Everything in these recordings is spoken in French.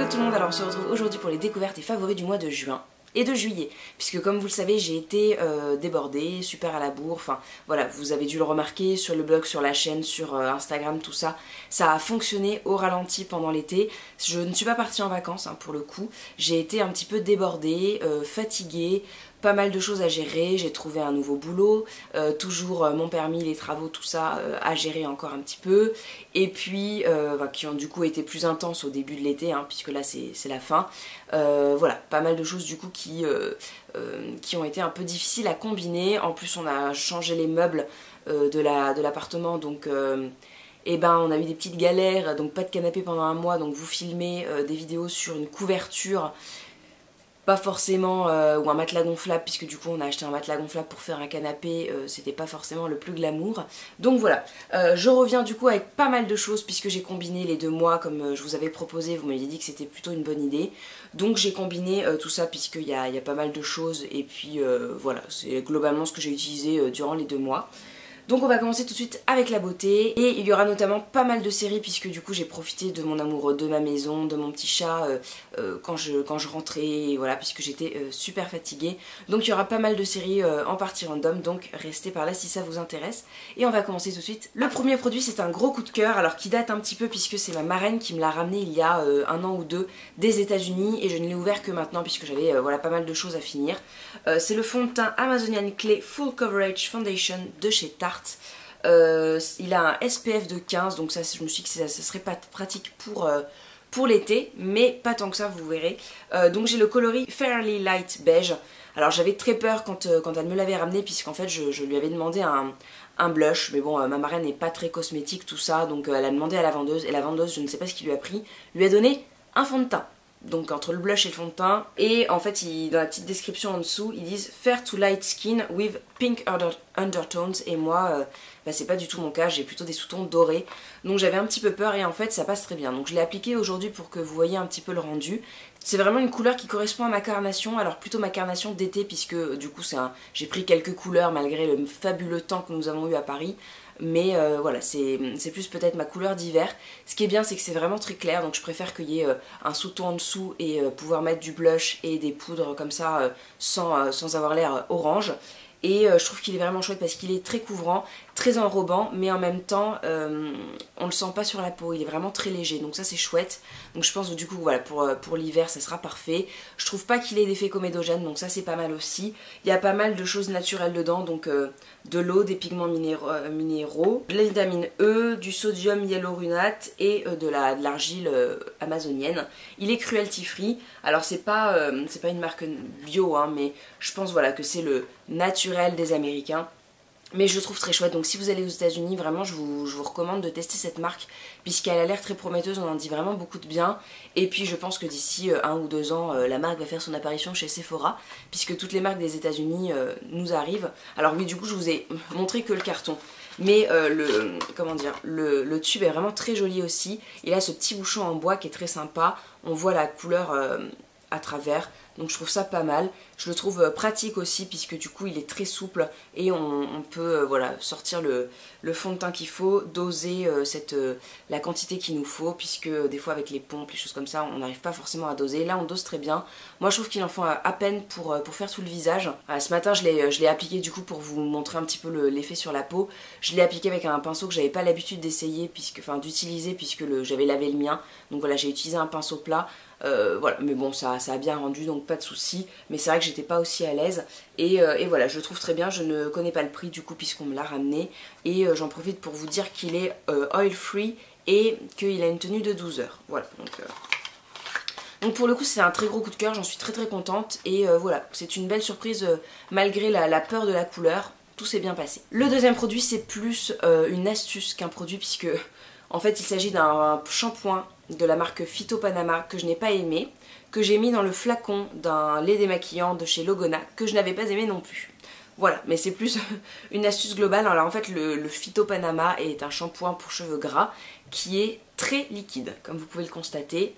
Hello tout le monde, alors on se retrouve aujourd'hui pour les découvertes et favoris du mois de juin et de juillet, puisque comme vous le savez j'ai été débordée, super à la bourre, enfin voilà, vous avez dû le remarquer sur le blog, sur la chaîne, sur Instagram, tout ça, ça a fonctionné au ralenti pendant l'été. Je ne suis pas partie en vacances pour le coup, j'ai été un petit peu débordée, fatiguée, pas mal de choses à gérer, j'ai trouvé un nouveau boulot, toujours mon permis, les travaux, tout ça à gérer encore un petit peu, et puis qui ont du coup été plus intenses au début de l'été, puisque là c'est la fin. Voilà, pas mal de choses du coup qui ont été un peu difficiles à combiner. En plus on a changé les meubles de l'appartement, donc et ben on a eu des petites galères, donc pas de canapé pendant un mois, donc vous filmez des vidéos sur une couverture, pas forcément, ou un matelas gonflable, puisque du coup on a acheté un matelas gonflable pour faire un canapé, c'était pas forcément le plus glamour. Donc voilà, je reviens du coup avec pas mal de choses, puisque j'ai combiné les 2 mois comme je vous avais proposé, vous m'aviez dit que c'était plutôt une bonne idée. Donc j'ai combiné tout ça, puisqu'il y a pas mal de choses, et puis voilà, c'est globalement ce que j'ai utilisé durant les 2 mois. Donc on va commencer tout de suite avec la beauté, et il y aura notamment pas mal de séries, puisque du coup j'ai profité de mon amour de ma maison, de mon petit chat quand je rentrais, voilà, puisque j'étais super fatiguée. Donc il y aura pas mal de séries en partie random, donc restez par là si ça vous intéresse. Et on va commencer tout de suite. Le premier produit, c'est un gros coup de cœur, alors qui date un petit peu, puisque c'est ma marraine qui me l'a ramené il y a 1 an ou 2 des États-Unis, et je ne l'ai ouvert que maintenant puisque j'avais voilà, pas mal de choses à finir. C'est le fond de teint Amazonian Clay Full Coverage Foundation de chez Tarte. Il a un SPF de 15, donc ça, je me suis dit que ça serait pas pratique pour l'été, mais pas tant que ça, vous verrez. Donc j'ai le coloris Fairly Light Beige. Alors j'avais très peur quand elle me l'avait ramené, puisqu'en fait je lui avais demandé un blush, mais bon, ma marraine n'est pas très cosmétique, tout ça, donc elle a demandé à la vendeuse, et la vendeuse, je ne sais pas ce qu'il lui a pris, lui a donné un fond de teint. Donc entre le blush et le fond de teint, et en fait dans la petite description en dessous ils disent Fair to light skin with pink undertones, et moi c'est pas du tout mon cas, j'ai plutôt des sous-tons dorés, donc j'avais un petit peu peur, et en fait ça passe très bien. Donc je l'ai appliqué aujourd'hui pour que vous voyez un petit peu le rendu. C'est vraiment une couleur qui correspond à ma carnation, alors plutôt ma carnation d'été, puisque du coup j'ai pris quelques couleurs malgré le fabuleux temps que nous avons eu à Paris. Mais voilà, c'est plus peut-être ma couleur d'hiver. Ce qui est bien, c'est que c'est vraiment très clair, donc je préfère qu'il y ait un sous-ton en dessous et pouvoir mettre du blush et des poudres comme ça sans avoir l'air orange. Et je trouve qu'il est vraiment chouette parce qu'il est très couvrant, très enrobant, mais en même temps on le sent pas sur la peau, il est vraiment très léger, donc ça c'est chouette. Donc je pense que du coup voilà, pour l'hiver ça sera parfait. Je trouve pas qu'il ait d'effet comédogène, donc ça c'est pas mal aussi. Il y a pas mal de choses naturelles dedans, donc de l'eau, des pigments minéraux, de la vitamine E, du sodium hyalurونate et de l'argile amazonienne. Il est cruelty free, alors c'est pas une marque bio, mais je pense voilà que c'est le naturel des Américains. Mais je le trouve très chouette, donc si vous allez aux États-Unis, vraiment je vous recommande de tester cette marque, puisqu'elle a l'air très prometteuse, on en dit vraiment beaucoup de bien. Et puis je pense que d'ici 1 ou 2 ans, la marque va faire son apparition chez Sephora, puisque toutes les marques des États-Unis nous arrivent. Alors oui, du coup je vous ai montré que le carton, mais le tube est vraiment très joli aussi. Il a ce petit bouchon en bois qui est très sympa, on voit la couleur à travers, donc je trouve ça pas mal. Je le trouve pratique aussi, puisque du coup il est très souple et on peut voilà, sortir le fond de teint qu'il faut, doser la quantité qu'il nous faut, puisque des fois avec les pompes, les choses comme ça, on n'arrive pas forcément à doser. Là on dose très bien. Moi je trouve qu'il en faut à peine pour faire tout le visage. Ce matin je l'ai appliqué du coup pour vous montrer un petit peu l'effet sur la peau. Je l'ai appliqué avec un pinceau que j'avais pas l'habitude d'essayer, d'utiliser, puisque j'avais lavé le mien. Donc voilà, j'ai utilisé un pinceau plat. Voilà, mais bon ça a bien rendu, donc pas de soucis, mais c'est vrai que j'étais pas aussi à l'aise, et voilà, je le trouve très bien. Je ne connais pas le prix du coup puisqu'on me l'a ramené, et j'en profite pour vous dire qu'il est oil free et qu'il a une tenue de 12 heures, voilà. Donc pour le coup c'est un très gros coup de cœur, j'en suis très contente, et voilà, c'est une belle surprise malgré la peur de la couleur, tout s'est bien passé. Le deuxième produit, c'est plus une astuce qu'un produit, puisque en fait il s'agit d'un shampoing de la marque Phyto Panama que je n'ai pas aimé, que j'ai mis dans le flacon d'un lait démaquillant de chez Logona que je n'avais pas aimé non plus. Voilà, mais c'est plus une astuce globale. Alors en fait le Phyto Panama est un shampoing pour cheveux gras qui est très liquide, comme vous pouvez le constater,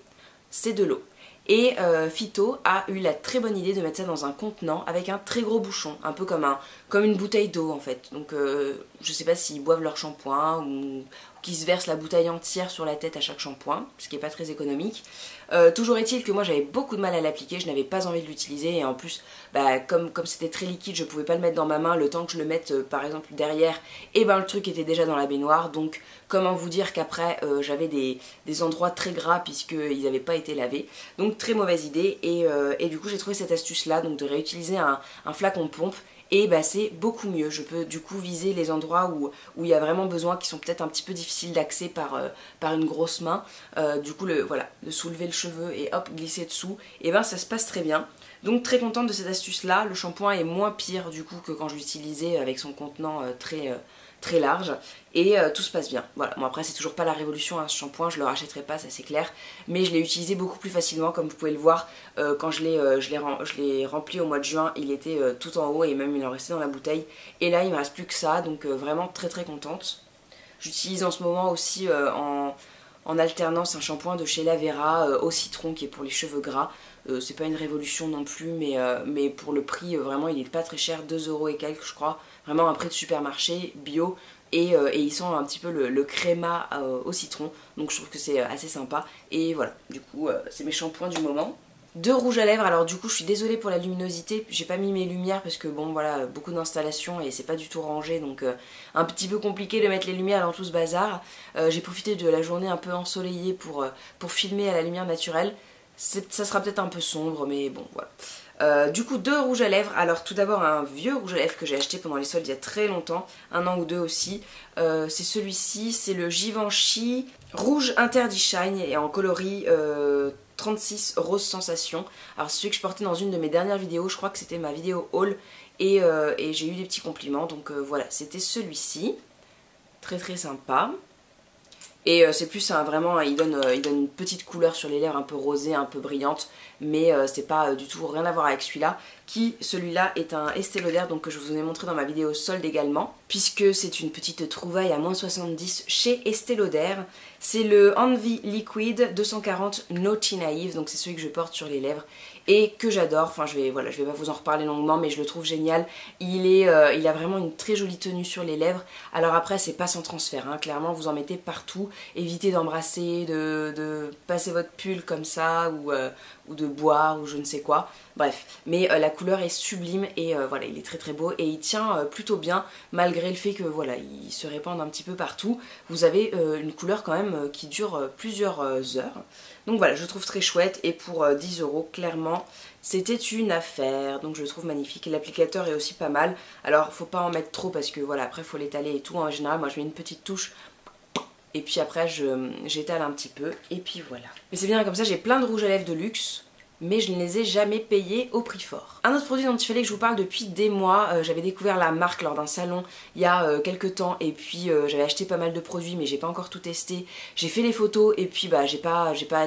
c'est de l'eau. Et Phyto a eu la très bonne idée de mettre ça dans un contenant avec un très gros bouchon, un peu comme une bouteille d'eau en fait. Donc je sais pas s'ils boivent leur shampoing ou qui se verse la bouteille entière sur la tête à chaque shampoing, ce qui n'est pas très économique. Toujours est-il que moi j'avais beaucoup de mal à l'appliquer, je n'avais pas envie de l'utiliser et en plus bah, comme c'était très liquide je pouvais pas le mettre dans ma main, le temps que je le mette par exemple derrière, et ben le truc était déjà dans la baignoire, donc comment vous dire qu'après j'avais des endroits très gras puisqu'ils n'avaient pas été lavés, donc très mauvaise idée et du coup j'ai trouvé cette astuce là, donc de réutiliser un flacon pompe. Et bah c'est beaucoup mieux, je peux du coup viser les endroits où il y a vraiment besoin, qui sont peut-être un petit peu difficiles d'accès par une grosse main. Du coup voilà, de soulever le cheveu et hop, glisser dessous, et ben ça se passe très bien. Donc très contente de cette astuce là, le shampoing est moins pire du coup que quand je l'utilisais avec son contenant très large et tout se passe bien. Voilà, bon après c'est toujours pas la révolution hein, ce shampoing, je le rachèterai pas, ça c'est clair, mais je l'ai utilisé beaucoup plus facilement comme vous pouvez le voir quand je l'ai rempli au mois de juin, il était tout en haut et même il en restait dans la bouteille et là il me reste plus que ça, donc vraiment très contente. J'utilise en ce moment aussi en alternance un shampoing de chez La Vera au citron qui est pour les cheveux gras. C'est pas une révolution non plus, mais pour le prix, vraiment il est pas très cher, 2€ et quelques je crois. Vraiment un prix de supermarché, bio, et il sent un petit peu le créma au citron, donc je trouve que c'est assez sympa. Et voilà, du coup c'est mes shampoings du moment. De rouge à lèvres, alors du coup je suis désolée pour la luminosité, j'ai pas mis mes lumières parce que bon voilà, beaucoup d'installations et c'est pas du tout rangé, donc un petit peu compliqué de mettre les lumières dans tout ce bazar. J'ai profité de la journée un peu ensoleillée pour filmer à la lumière naturelle. Ça sera peut-être un peu sombre, mais bon voilà. Du coup, 2 rouges à lèvres. Alors tout d'abord un vieux rouge à lèvres que j'ai acheté pendant les soldes il y a très longtemps, 1 an ou 2 aussi. C'est celui-ci, c'est le Givenchy Rouge Interdit Shine et en coloris 36 Rose Sensation. Alors c'est celui que je portais dans une de mes dernières vidéos, je crois que c'était ma vidéo haul et j'ai eu des petits compliments, donc voilà, c'était celui-ci. Très sympa. Et c'est plus vraiment, il donne une petite couleur sur les lèvres un peu rosée, un peu brillante, mais c'est pas du tout rien à voir avec celui-là, celui-là est un Estée Lauder, donc que je vous ai montré dans ma vidéo solde également, puisque c'est une petite trouvaille à moins 70 chez Estée Lauder. C'est le Envy Liquid 240 Naughty Naive, donc c'est celui que je porte sur les lèvres et que j'adore. Enfin je vais pas vous en reparler longuement, mais je le trouve génial. Il a vraiment une très jolie tenue sur les lèvres. Alors après c'est pas sans transfert, hein. Clairement vous en mettez partout. Évitez d'embrasser, de passer votre pull comme ça ou de boire ou je ne sais quoi. Bref, mais la couleur est sublime et voilà, il est très beau et il tient plutôt bien malgré le fait que voilà, il se répande un petit peu partout. Vous avez une couleur quand même qui dure plusieurs heures. Donc voilà, je le trouve très chouette et pour 10€, clairement, c'était une affaire. Donc je le trouve magnifique et l'applicateur est aussi pas mal. Alors faut pas en mettre trop parce que voilà, après faut l'étaler et tout. En général, moi je mets une petite touche et puis après j'étale un petit peu et puis voilà. Mais c'est bien comme ça, j'ai plein de rouges à lèvres de luxe, mais je ne les ai jamais payés au prix fort. Un autre produit dont il fallait que je vous parle depuis des mois, j'avais découvert la marque lors d'un salon il y a quelques temps et puis j'avais acheté pas mal de produits mais j'ai pas encore tout testé. J'ai fait les photos et puis bah j'ai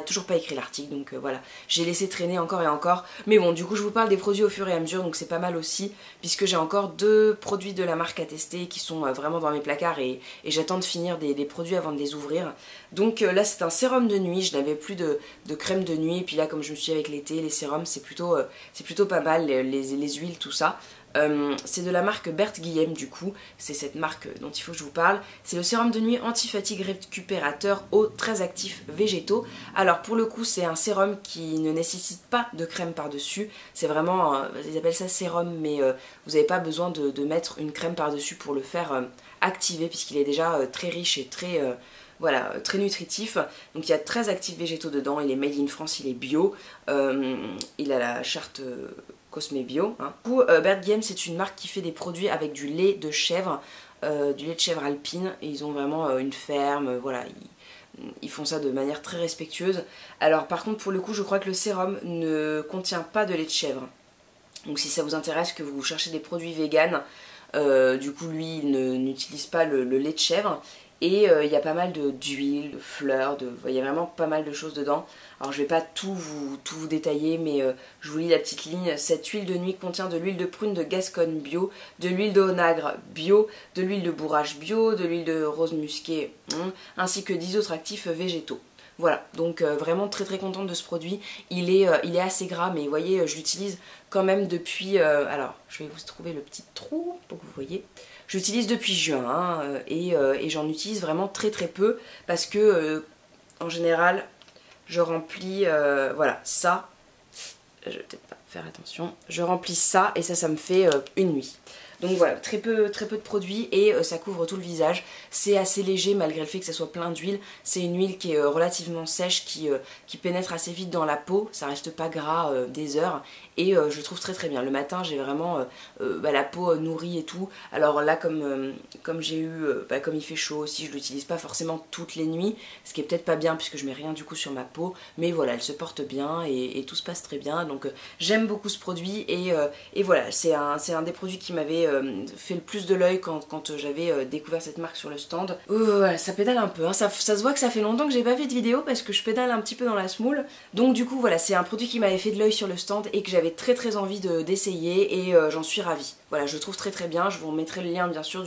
toujours pas écrit l'article, donc voilà, j'ai laissé traîner encore et encore. Mais bon, du coup je vous parle des produits au fur et à mesure, donc c'est pas mal aussi puisque j'ai encore 2 produits de la marque à tester qui sont vraiment dans mes placards et j'attends de finir des produits avant de les ouvrir. Donc là c'est un sérum de nuit, je n'avais plus de crème de nuit et puis là comme je me suis avec les sérums c'est plutôt pas mal, les huiles, tout ça. C'est de la marque Berthe Guillem du coup, c'est cette marque dont il faut que je vous parle. C'est le sérum de nuit anti-fatigue récupérateur aux très actifs végétaux. Alors pour le coup c'est un sérum qui ne nécessite pas de crème par-dessus, c'est vraiment, ils appellent ça sérum mais vous n'avez pas besoin de mettre une crème par-dessus pour le faire activer puisqu'il est déjà très riche et voilà, très nutritif. Donc il y a 13 actifs végétaux dedans, il est made in France, il est bio, il a la charte Cosmé Bio. Hein. Du coup, Berthe Guillem c'est une marque qui fait des produits avec du lait de chèvre alpine, et ils ont vraiment une ferme, voilà, ils font ça de manière très respectueuse. Alors par contre pour le coup je crois que le sérum ne contient pas de lait de chèvre. Donc si ça vous intéresse, que vous cherchez des produits vegan, du coup lui il n'utilise pas le lait de chèvre. Et il y a pas mal d'huile, de fleurs, il y a vraiment pas mal de choses dedans. Alors je vais pas tout vous détailler, mais je vous lis la petite ligne. Cette huile de nuit contient de l'huile de prune de Gascogne bio, de l'huile d'onagre bio, de l'huile de bourrache bio, de l'huile de rose musquée, ainsi que 10 autres actifs végétaux. Voilà, donc vraiment très très contente de ce produit. Il est assez gras, mais vous voyez, je l'utilise quand même depuis... alors, je vais vous trouver le petit trou pour que vous voyez. Je l'utilise depuis juin hein, et j'en utilise vraiment très très peu parce que en général, je remplis, voilà, ça. Je vais peut-être pas faire attention. Je remplis ça et ça me fait une nuit. Donc voilà, très peu de produits et ça couvre tout le visage. C'est assez léger malgré le fait que ça soit plein d'huile. C'est une huile qui est relativement sèche, qui pénètre assez vite dans la peau. Ça reste pas gras des heures et je le trouve très très bien. Le matin j'ai vraiment la peau nourrie et tout. Alors là comme j'ai eu, comme il fait chaud aussi, je l'utilise pas forcément toutes les nuits. Ce qui est peut-être pas bien puisque je mets rien du coup sur ma peau. Mais voilà, elle se porte bien et tout se passe très bien. Donc j'aime beaucoup ce produit et voilà, c'est un des produits qui m'avait fait le plus de l'œil quand j'avais découvert cette marque sur le stand. Voilà, ça pédale un peu, hein. Ça se voit que ça fait longtemps que j'ai pas fait de vidéo parce que je pédale un petit peu dans la semoule. Donc du coup voilà, c'est un produit qui m'avait fait de l'œil sur le stand et que j'avais très très envie d'essayer et j'en suis ravie. Voilà, je le trouve très très bien, je vous remettrai le lien bien sûr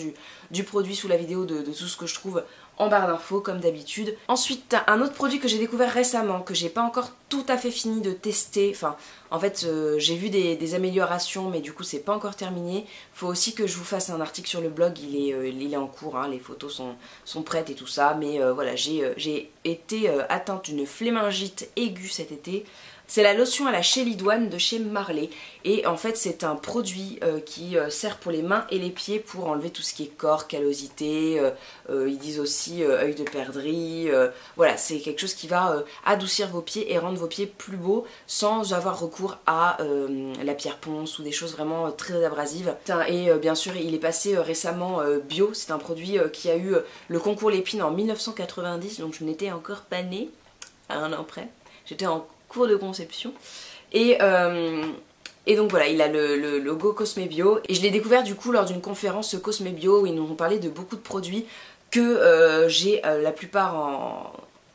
du produit sous la vidéo de tout ce que je trouve en barre d'infos comme d'habitude. Ensuite, un autre produit que j'ai découvert récemment, que j'ai pas encore tout à fait fini de tester, enfin en fait j'ai vu des améliorations mais du coup c'est pas encore terminé. Faut aussi que je vous fasse un article sur le blog, il est en cours, hein, les photos sont prêtes et tout ça, mais voilà, j'ai été atteinte d'une flémingite aiguë cet été. C'est la lotion à la chélidoine de chez Marley et en fait c'est un produit qui sert pour les mains et les pieds pour enlever tout ce qui est corps, callosité, ils disent aussi œil de perdrix, voilà, c'est quelque chose qui va adoucir vos pieds et rendre vos pieds plus beaux sans avoir recours à la pierre ponce ou des choses vraiment très abrasives. Et bien sûr il est passé récemment bio, c'est un produit qui a eu le concours Lépine en 1990, donc je n'étais encore pas née à un an près, j'étais en cours de conception et donc voilà, il a le logo Cosme Bio et je l'ai découvert du coup lors d'une conférence Cosme Bio où ils nous ont parlé de beaucoup de produits que j'ai la plupart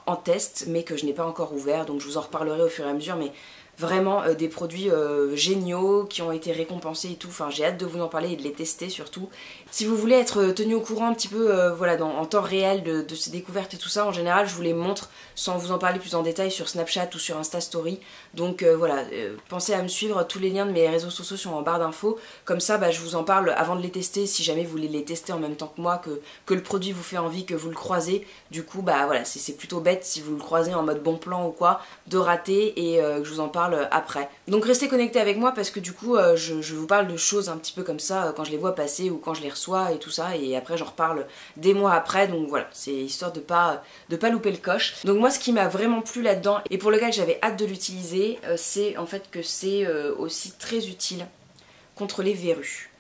en test mais que je n'ai pas encore ouvert, donc je vous en reparlerai au fur et à mesure, mais vraiment des produits géniaux qui ont été récompensés et tout, enfin j'ai hâte de vous en parler et de les tester surtout. Si vous voulez être tenu au courant un petit peu voilà, en temps réel de ces découvertes et tout ça, en général je vous les montre sans vous en parler plus en détail sur Snapchat ou sur Insta Story. Donc voilà, pensez à me suivre, tous les liens de mes réseaux sociaux sont en barre d'infos, comme ça je vous en parle avant de les tester si jamais vous voulez les tester en même temps que moi, que le produit vous fait envie, que vous le croisez. Du coup voilà, c'est plutôt bête si vous le croisez en mode bon plan ou quoi, de rater et que je vous en parle après. Donc restez connectés avec moi parce que du coup je vous parle de choses un petit peu comme ça quand je les vois passer ou quand je les reçois et tout ça, et après j'en reparle des mois après, donc voilà, c'est histoire de pas louper le coche. Donc moi ce qui m'a vraiment plu là-dedans et pour lequel j'avais hâte de l'utiliser, c'est en fait que c'est aussi très utile contre les verrues.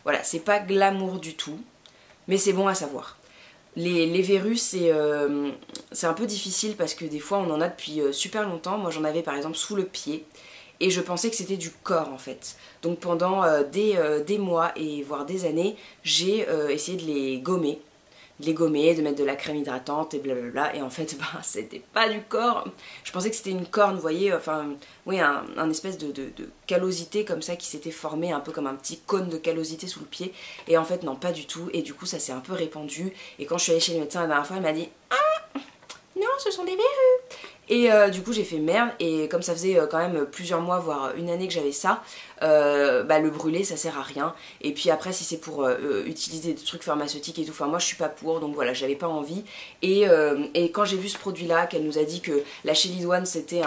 Voilà, c'est pas glamour du tout, mais c'est bon à savoir. Les verrues c'est un peu difficile parce que des fois on en a depuis super longtemps. Moi j'en avais par exemple sous le pied et je pensais que c'était du corps en fait. Donc pendant des mois et voire des années, j'ai essayé de les gommer, de mettre de la crème hydratante et blablabla, et en fait c'était pas du corps. Je pensais que c'était une corne, vous voyez, enfin oui, un espèce de callosité comme ça qui s'était formé un peu comme un petit cône de callosité sous le pied, et en fait non, pas du tout, et du coup ça s'est un peu répandu, et quand je suis allée chez le médecin la dernière fois, elle m'a dit « Ah, non, ce sont des verrues !» Et du coup j'ai fait merde, et comme ça faisait quand même plusieurs mois voire une année que j'avais ça, le brûler ça sert à rien. Et puis après si c'est pour utiliser des trucs pharmaceutiques et tout, enfin moi je suis pas pour, donc voilà, j'avais pas envie. Et quand j'ai vu ce produit là, qu'elle nous a dit que la chélidoine c'était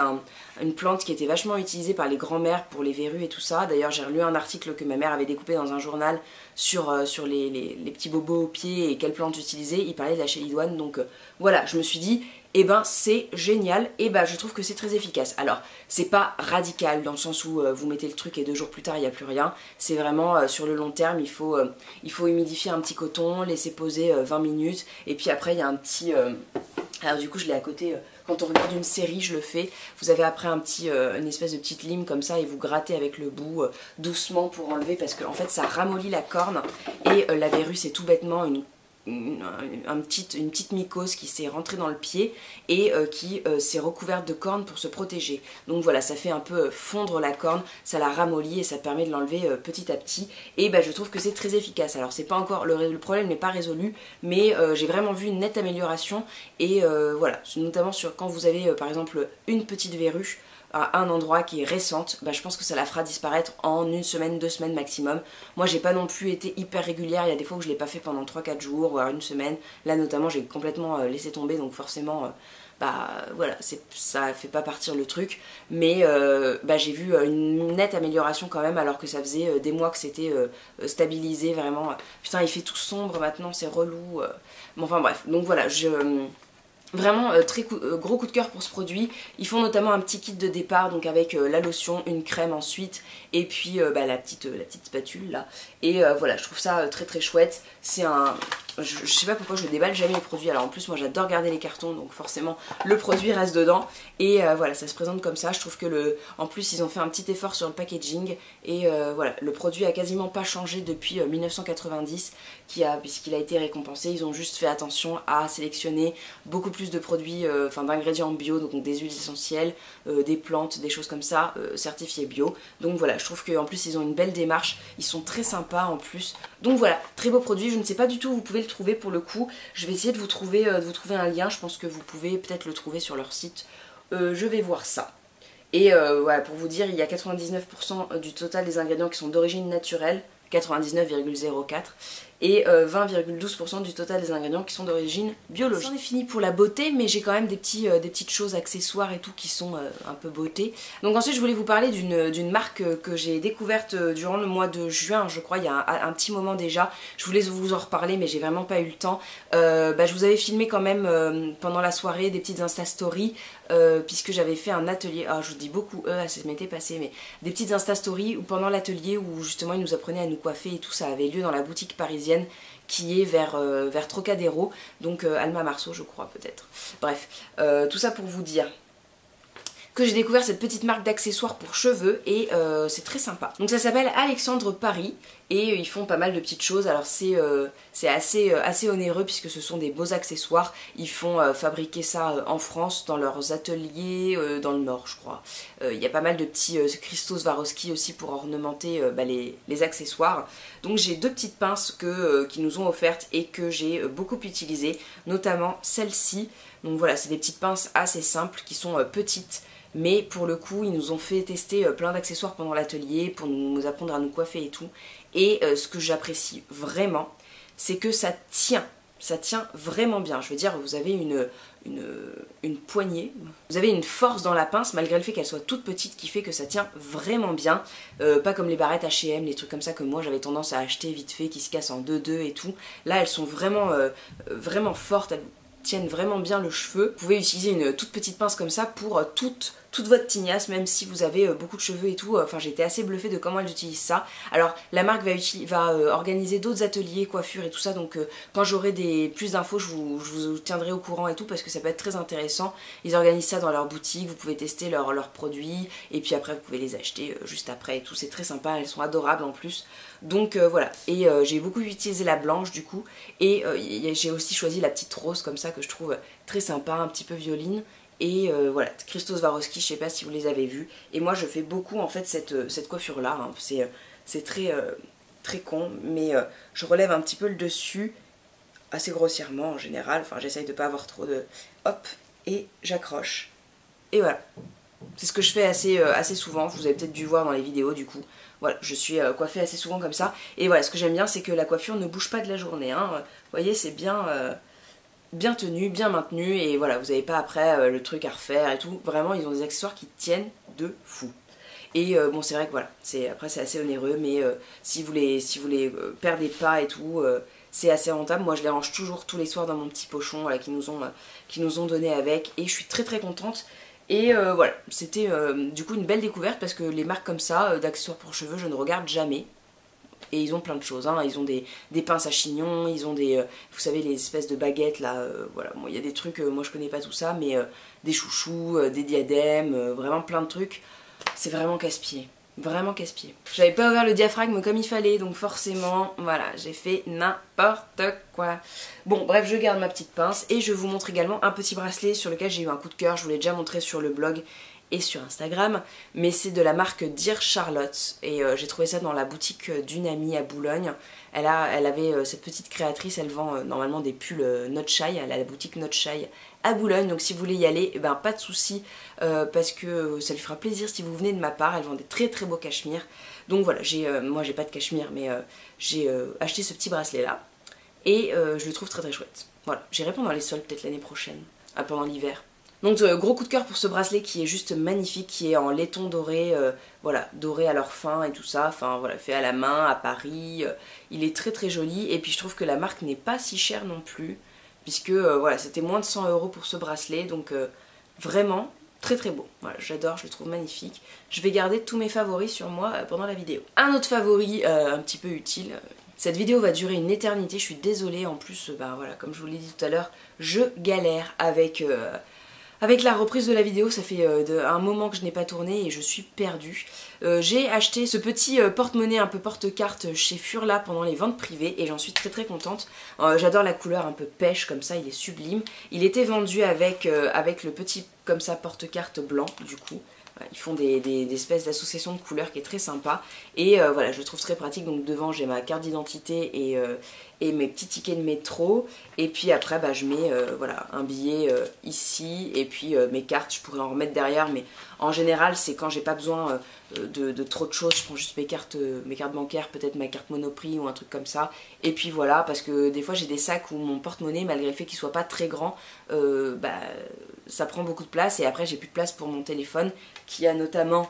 une plante qui était vachement utilisée par les grands-mères pour les verrues et tout ça. D'ailleurs j'ai relu un article que ma mère avait découpé dans un journal sur les petits bobos aux pieds et quelle plante utiliser, il parlait de la chélidoine, donc voilà, je me suis dit et ben c'est génial, et je trouve que c'est très efficace. Alors c'est pas radical dans le sens où vous mettez le truc et 2 jours plus tard il n'y a plus rien, c'est vraiment sur le long terme, il faut humidifier un petit coton, laisser poser 20 minutes, et puis après il y a un petit... alors du coup je l'ai à côté, quand on regarde une série je le fais, vous avez après une espèce de petite lime comme ça et vous grattez avec le bout doucement pour enlever, parce que en fait ça ramollit la corne, et la verrue c'est tout bêtement une une petite mycose qui s'est rentrée dans le pied et qui s'est recouverte de cornes pour se protéger. Donc voilà, ça fait un peu fondre la corne, ça la ramollit et ça permet de l'enlever petit à petit. Et bah, je trouve que c'est très efficace. Alors c'est pas encore, le problème n'est pas résolu, mais j'ai vraiment vu une nette amélioration. Et voilà, notamment sur quand vous avez par exemple une petite verrue à un endroit qui est récente, bah, je pense que ça la fera disparaître en une semaine, 2 semaines maximum. Moi j'ai pas non plus été hyper régulière, il y a des fois où je l'ai pas fait pendant 3-4 jours, voire une semaine. Là notamment j'ai complètement laissé tomber, donc forcément bah voilà, ça fait pas partir le truc. Mais bah, j'ai vu une nette amélioration quand même, alors que ça faisait des mois que c'était stabilisé vraiment. Putain il fait tout sombre maintenant, c'est relou. Bon, enfin bref, donc voilà, vraiment gros coup de cœur pour ce produit. Ils font notamment un petit kit de départ, donc avec la lotion, une crème ensuite, et puis bah, la petite spatule là. Et voilà, je trouve ça très très chouette. C'est un... Je sais pas pourquoi je déballe jamais les produits. Alors en plus moi j'adore garder les cartons, donc forcément le produit reste dedans. Et voilà, ça se présente comme ça. Je trouve que en plus ils ont fait un petit effort sur le packaging. Et voilà, le produit a quasiment pas changé depuis 1990 puisqu'il a été récompensé. Ils ont juste fait attention à sélectionner beaucoup plus de produits, d'ingrédients bio, donc des huiles essentielles, des plantes, des choses comme ça, certifiées bio. Donc voilà, je trouve qu'en plus ils ont une belle démarche, ils sont très sympas en plus. Donc voilà, très beau produit, je ne sais pas du tout où vous pouvez le trouver pour le coup. Je vais essayer de vous trouver un lien, je pense que vous pouvez peut-être le trouver sur leur site. Je vais voir ça. Et voilà, pour vous dire, il y a 99% du total des ingrédients qui sont d'origine naturelle, 99,04, et 20,12% du total des ingrédients qui sont d'origine biologique. C'en est fini pour la beauté, mais j'ai quand même des petites choses accessoires et tout qui sont un peu beauté. Donc ensuite je voulais vous parler d'une marque que j'ai découverte durant le mois de juin, je crois, il y a un petit moment déjà. Je voulais vous en reparler mais j'ai vraiment pas eu le temps. Bah, je vous avais filmé quand même pendant la soirée des petites Insta Stories, puisque j'avais fait un atelier, je vous dis beaucoup ça m'était passé, mais des petites Insta Stories où pendant l'atelier où justement ils nous apprenaient à nous coiffer et tout, ça avait lieu dans la boutique parisienne qui est vers Trocadéro, donc Alma Marceau je crois peut-être. Bref, tout ça pour vous dire que j'ai découvert cette petite marque d'accessoires pour cheveux et c'est très sympa. Donc ça s'appelle Alexandre Paris et ils font pas mal de petites choses. Alors c'est assez onéreux puisque ce sont des beaux accessoires. Ils font fabriquer ça en France dans leurs ateliers dans le Nord je crois. Il y a pas mal de petits cristaux Swarovski aussi pour ornementer les accessoires. Donc j'ai 2 petites pinces qui nous ont offertes et que j'ai beaucoup utilisées, notamment celle-ci. Donc voilà, c'est des petites pinces assez simples qui sont petites. Mais pour le coup, ils nous ont fait tester plein d'accessoires pendant l'atelier pour nous apprendre à nous coiffer et tout. Et ce que j'apprécie vraiment, c'est que ça tient vraiment bien. Je veux dire, vous avez une poignée, vous avez une force dans la pince malgré le fait qu'elle soit toute petite qui fait que ça tient vraiment bien. Pas comme les barrettes H&M, les trucs comme ça que moi j'avais tendance à acheter vite fait qui se cassent en 2-2 et tout. Là, elles sont vraiment fortes, elles tiennent vraiment bien le cheveu. Vous pouvez utiliser une toute petite pince comme ça pour toute votre tignasse, même si vous avez beaucoup de cheveux et tout. Enfin, j'étais assez bluffée de comment elles utilisent ça. Alors la marque va organiser d'autres ateliers coiffure et tout ça, donc quand j'aurai plus d'infos je vous tiendrai au courant et tout, parce que ça peut être très intéressant. Ils organisent ça dans leur boutique, vous pouvez tester leurs produits et puis après vous pouvez les acheter juste après et tout. C'est très sympa, elles sont adorables en plus. Donc voilà, et j'ai beaucoup utilisé la blanche du coup, et j'ai aussi choisi la petite rose comme ça que je trouve très sympa, un petit peu violine. Et voilà, Christos Swarovski, je sais pas si vous les avez vus. Et moi je fais beaucoup en fait cette coiffure là, hein. C'est très con, mais je relève un petit peu le dessus, assez grossièrement en général. Enfin j'essaye de pas avoir trop de... Hop, et j'accroche. Et voilà. C'est ce que je fais assez souvent, vous avez peut-être dû voir dans les vidéos du coup. Voilà, je suis coiffée assez souvent comme ça. Et voilà, ce que j'aime bien c'est que la coiffure ne bouge pas de la journée, hein. Vous voyez, c'est bien tenu, bien maintenu, et voilà, vous n'avez pas après le truc à refaire et tout. Vraiment, ils ont des accessoires qui tiennent de fou. Et bon, c'est vrai que voilà, après c'est assez onéreux, mais si vous les perdez pas et tout, c'est assez rentable. Moi je les range toujours tous les soirs dans mon petit pochon là, qu'ils nous ont donné avec, et je suis très contente. Et voilà, c'était du coup une belle découverte, parce que les marques comme ça d'accessoires pour cheveux, je ne regarde jamais. Et ils ont plein de choses, hein. Ils ont des pinces à chignon, ils ont vous savez, les espèces de baguettes là, voilà, bon, il y a des trucs, moi je connais pas tout ça, mais des chouchous, des diadèmes, vraiment plein de trucs. C'est vraiment casse-pied. Vraiment casse-pied. J'avais pas ouvert le diaphragme comme il fallait, donc forcément, voilà, j'ai fait n'importe quoi. Bon, bref, je garde ma petite pince et je vous montre également un petit bracelet sur lequel j'ai eu un coup de cœur. Je vous l'ai déjà montré sur le blog et sur Instagram, mais c'est de la marque Dear Charlotte et j'ai trouvé ça dans la boutique d'une amie à Boulogne. Elle avait cette petite créatrice, elle vend normalement des pulls Not Shy, elle a la boutique Not Shy à Boulogne, donc si vous voulez y aller, eh ben, pas de souci parce que ça lui fera plaisir si vous venez de ma part. Elle vend des très très beaux cachemires, donc voilà, moi j'ai pas de cachemire, mais j'ai acheté ce petit bracelet là et je le trouve très très chouette. Voilà, j'irai pendant les soldes peut-être l'année prochaine, pendant l'hiver. Donc gros coup de cœur pour ce bracelet qui est juste magnifique, qui est en laiton doré, voilà, doré à leur fin et tout ça, enfin voilà, fait à la main à Paris, il est très très joli et puis je trouve que la marque n'est pas si chère non plus, puisque voilà, c'était moins de 100 € pour ce bracelet, donc vraiment très très beau, voilà, j'adore, je le trouve magnifique. Je vais garder tous mes favoris sur moi pendant la vidéo. Un autre favori un petit peu utile. Cette vidéo va durer une éternité, je suis désolée, en plus, bah voilà, comme je vous l'ai dit tout à l'heure, je galère avec la reprise de la vidéo. Ça fait un moment que je n'ai pas tourné et je suis perdue. J'ai acheté ce petit porte-monnaie un peu porte-carte chez Furla pendant les ventes privées et j'en suis très très contente. J'adore la couleur un peu pêche comme ça, il est sublime. Il était vendu avec le petit comme ça porte-carte blanc du coup. Ils font des espèces d'associations de couleurs qui est très sympa et voilà, je le trouve très pratique. Donc devant j'ai ma carte d'identité et mes petits tickets de métro et puis après bah, je mets voilà, un billet ici et puis mes cartes, je pourrais en remettre derrière, mais en général c'est quand j'ai pas besoin de trop de choses, je prends juste mes cartes bancaires, peut-être ma carte Monoprix ou un truc comme ça, et puis voilà, parce que des fois j'ai des sacs où mon porte-monnaie, malgré le fait qu'il soit pas très grand, bah, ça prend beaucoup de place et après j'ai plus de place pour mon téléphone qui a notamment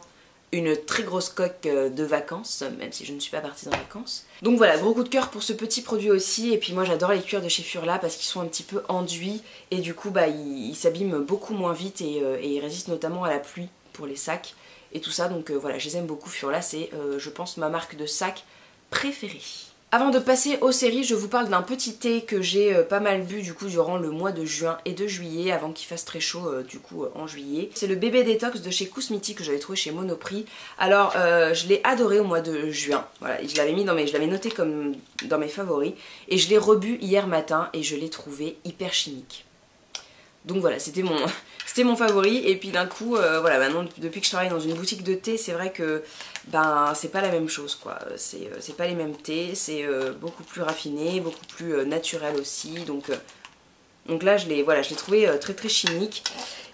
une très grosse coque de vacances, même si je ne suis pas partie en vacances. Donc voilà, gros coup de cœur pour ce petit produit aussi. Et puis moi j'adore les cuirs de chez Furla parce qu'ils sont un petit peu enduits et du coup bah, ils s'abîment beaucoup moins vite et ils résistent notamment à la pluie pour les sacs et tout ça. Donc voilà, je les aime beaucoup. Furla, c'est je pense ma marque de sac préférée. Avant de passer aux séries, je vous parle d'un petit thé que j'ai pas mal bu du coup durant le mois de juin et de juillet, avant qu'il fasse très chaud du coup en juillet. C'est le bébé détox de chez Kousmiti que j'avais trouvé chez Monoprix. Alors je l'ai adoré au mois de juin, voilà, je l'avais je l'avais noté comme dans mes favoris et je l'ai rebu hier matin et je l'ai trouvé hyper chimique. Donc voilà, c'était mon favori et puis d'un coup, voilà, maintenant depuis que je travaille dans une boutique de thé, c'est vrai que ben c'est pas la même chose quoi, c'est pas les mêmes thés, c'est beaucoup plus raffiné, beaucoup plus naturel aussi, donc là je l'ai trouvé très très chimique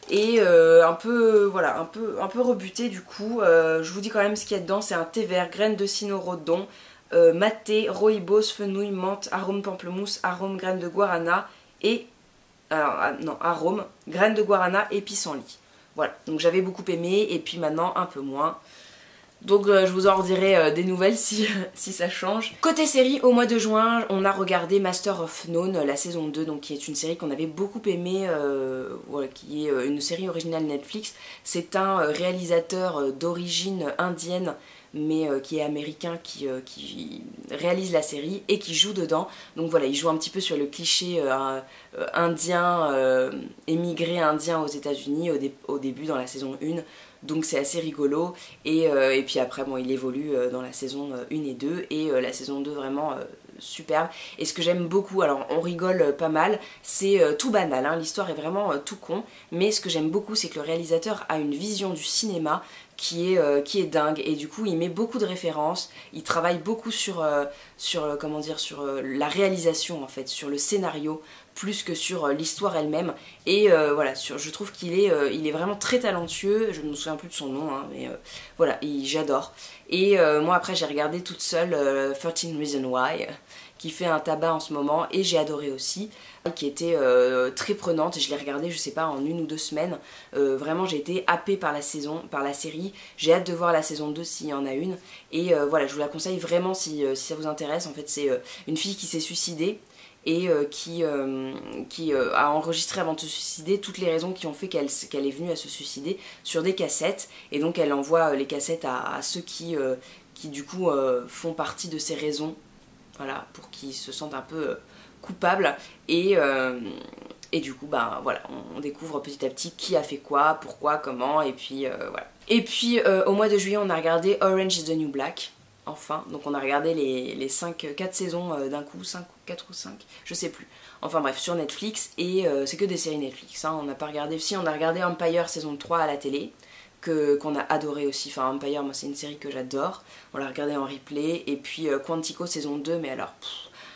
et un peu voilà, un peu rebuté du coup. Je vous dis quand même ce qu'il y a dedans, c'est un thé vert, graines de cynorrhodon, maté, rooibos, fenouil, menthe, arôme pamplemousse, arôme graines de guarana et non, arôme, graines de guarana et pissenlit. Voilà, donc j'avais beaucoup aimé et puis maintenant un peu moins. Donc je vous en redirai des nouvelles si ça change. Côté série, au mois de juin, on a regardé Master of None, la saison 2, donc qui est une série qu'on avait beaucoup aimée, voilà, qui est une série originale Netflix. C'est un réalisateur d'origine indienne, mais qui est américain, qui réalise la série et qui joue dedans. Donc voilà, il joue un petit peu sur le cliché indien, émigré indien aux États-Unis au début dans la saison 1. Donc c'est assez rigolo et puis après bon, il évolue dans la saison 1 et 2 et la saison 2 vraiment superbe. Et ce que j'aime beaucoup, alors on rigole pas mal, c'est tout banal, hein, l'histoire est vraiment tout con, mais ce que j'aime beaucoup c'est que le réalisateur a une vision du cinéma qui est dingue et du coup il met beaucoup de références, il travaille beaucoup sur la réalisation en fait, sur le scénario plus que sur l'histoire elle-même et voilà, je trouve qu'il est vraiment très talentueux, je ne me souviens plus de son nom hein, mais voilà, j'adore. Et moi après j'ai regardé toute seule 13 Reasons Why qui fait un tabac en ce moment et j'ai adoré aussi, qui était très prenante et je l'ai regardée je sais pas en 1 ou 2 semaines, vraiment j'ai été happée par la série, j'ai hâte de voir la saison 2 s'il y en a une et voilà, je vous la conseille vraiment si ça vous intéresse. En fait c'est une fille qui s'est suicidée et qui a enregistré avant de se suicider toutes les raisons qui ont fait qu'elle est venue à se suicider sur des cassettes et donc elle envoie les cassettes à ceux qui du coup font partie de ces raisons, voilà, pour qu'ils se sentent un peu coupables et du coup bah voilà, on découvre petit à petit qui a fait quoi, pourquoi, comment et puis voilà. Et puis au mois de juillet on a regardé Orange is the New Black. Enfin, donc on a regardé les 4 saisons d'un coup, 4 ou 5, je sais plus. Enfin bref, sur Netflix, et c'est que des séries Netflix, hein. On n'a pas regardé, si on a regardé Empire saison 3 à la télé, qu'on a adoré aussi, enfin Empire, moi c'est une série que j'adore, on l'a regardé en replay, et puis Quantico saison 2, mais alors,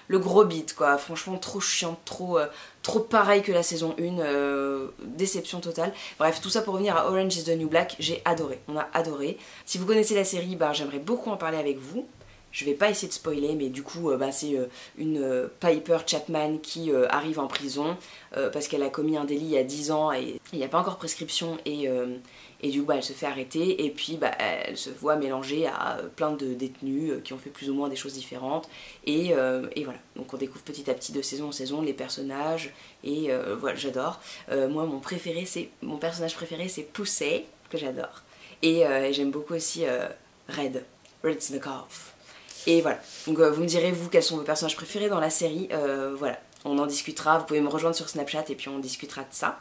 le gros beat quoi, franchement trop chiant, trop pareil que la saison 1, déception totale. Bref, tout ça pour revenir à Orange is the New Black, j'ai adoré, on a adoré. Si vous connaissez la série, bah, j'aimerais beaucoup en parler avec vous. Je vais pas essayer de spoiler, mais du coup c'est une Piper Chapman qui arrive en prison parce qu'elle a commis un délit il y a 10 ans et il n'y a pas encore prescription, et du coup bah, elle se fait arrêter, et puis bah, elle se voit mélangée à plein de détenus qui ont fait plus ou moins des choses différentes, et voilà. Donc on découvre petit à petit de saison en saison les personnages, et voilà, j'adore. Moi mon personnage préféré c'est Poussey, que j'adore, et j'aime beaucoup aussi Red Smakov. Et voilà, donc vous me direz vous quels sont vos personnages préférés dans la série, voilà, on en discutera, vous pouvez me rejoindre sur Snapchat et puis on discutera de ça.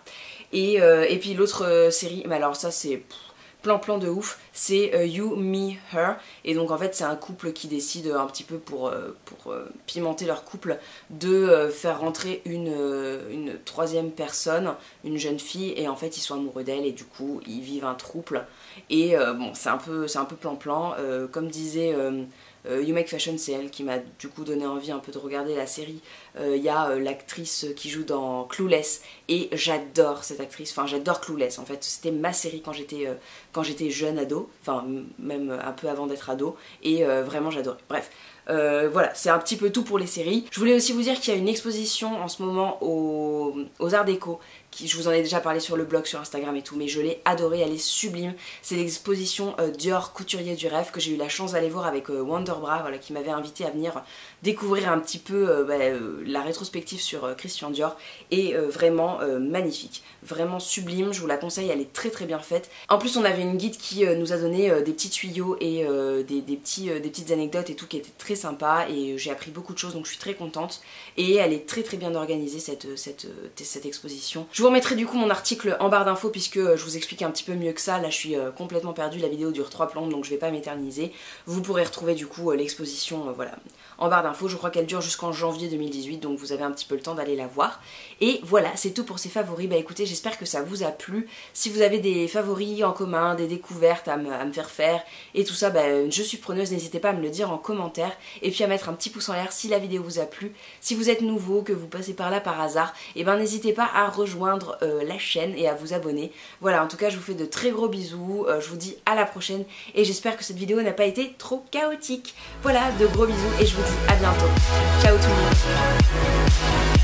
Et puis l'autre série, mais alors ça c'est plan de ouf, c'est You, Me, Her, et donc en fait c'est un couple qui décide un petit peu pour pimenter leur couple de faire rentrer une troisième personne, une jeune fille, et en fait ils sont amoureux d'elle et du coup ils vivent un trouble, et bon c'est un peu plan, comme disait You Make Fashion, c'est elle qui m'a du coup donné envie un peu de regarder la série. Il y a l'actrice qui joue dans Clueless, et j'adore cette actrice, enfin j'adore Clueless en fait, c'était ma série quand j'étais jeune ado, enfin même un peu avant d'être ado, et vraiment j'adorais. Bref, voilà, c'est un petit peu tout pour les séries. Je voulais aussi vous dire qu'il y a une exposition en ce moment aux Arts Déco, je vous en ai déjà parlé sur le blog, sur Instagram et tout, mais je l'ai adorée, elle est sublime. C'est l'exposition Dior Couturier du Rêve que j'ai eu la chance d'aller voir avec Wonderbra, voilà, qui m'avait invité à venir découvrir un petit peu la rétrospective sur Christian Dior, et vraiment magnifique, vraiment sublime, je vous la conseille, elle est très bien faite. En plus on avait une guide qui nous a donné des petits tuyaux et des petites anecdotes et tout, qui étaient très sympa, et j'ai appris beaucoup de choses, donc je suis très contente, et elle est très bien organisée cette exposition. Je vous remettrai du coup mon article en barre d'infos, puisque je vous explique un petit peu mieux que ça, là je suis complètement perdue, la vidéo dure 3 plombes donc je vais pas m'éterniser. Vous pourrez retrouver du coup l'exposition voilà, en barre d'infos, je crois qu'elle dure jusqu'en janvier 2018, donc vous avez un petit peu le temps d'aller la voir. Et voilà, c'est tout pour ces favoris. Bah écoutez, j'espère que ça vous a plu. Si vous avez des favoris en commun, des découvertes à me faire faire et tout ça, bah, je suis preneuse, n'hésitez pas à me le dire en commentaire, et puis à mettre un petit pouce en l'air si la vidéo vous a plu. Si vous êtes nouveau, que vous passez par là par hasard, et ben n'hésitez pas à rejoindre la chaîne et à vous abonner. Voilà, en tout cas je vous fais de très gros bisous, je vous dis à la prochaine, et j'espère que cette vidéo n'a pas été trop chaotique. Voilà, de gros bisous, et je vous dis à bientôt. Ciao tout le monde.